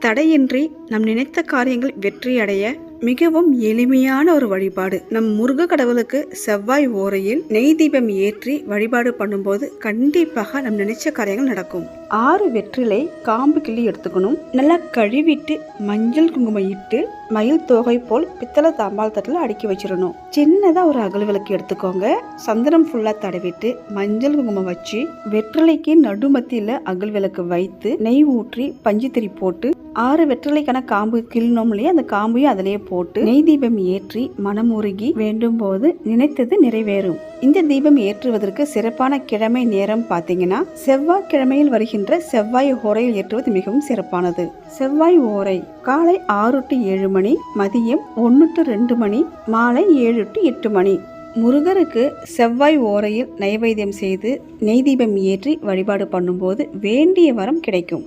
தடையின்றி நம் நினைத்த காரியங்கள் வெற்றி அடைய மிகவும் எளிமையான ஒரு வழிபாடு. நம் முருக கடவுளுக்கு செவ்வாய் ஓரையில் நெய் தீபம் ஏற்றி வழிபாடு பண்ணும்போது கண்டிப்பாக நம் நினைச்ச காரியங்கள் நடக்கும். 6 வெற்றிலை காம்பு கிள்ளி எடுத்துக்கணும். நல்லா கழுவிட்டு மஞ்சள் குங்குமம் இட்டு மயில் தோகை போல் பித்தளை தாம்பால் தட்டில் அடுக்கி வச்சிடணும். சின்னதா ஒரு அகல்விளக்கு எடுத்துக்கோங்க. சந்தனம் ஃபுல்லா தடவிட்டு மஞ்சள் குங்குமம் வச்சு வெற்றிலைக்கு நடுமத்தியில அகல்விளக்கு வைத்து நெய் ஊற்றி பஞ்சுத்திரி போட்டு 6 வெற்றிலைக்கான காம்பு கிள்ளணும் இல்லையா, அந்த காம்பையும் அதிலேயே போட்டு நெய் தீபம் ஏற்றி மனமுருகி வேண்டும் போது நினைத்தது நிறைவேறும். இந்த தீபம் ஏற்றுவதற்கு சிறப்பான கிழமை நேரம் பார்த்தீங்கன்னா செவ்வாய் கிழமையில் வருகின்ற செவ்வாய் ஓரையில் ஏற்றுவது மிகவும் சிறப்பானது. செவ்வாய் ஓரை காலை 6 to 7 மணி, மதியம் 1 to 2 மணி, மாலை 7 to 8 மணி. முருகருக்கு செவ்வாய் ஓரையில் நைவேத்தியம் செய்து நெய் தீபம் ஏற்றி வழிபாடு பண்ணும்போது வேண்டிய வரம் கிடைக்கும்.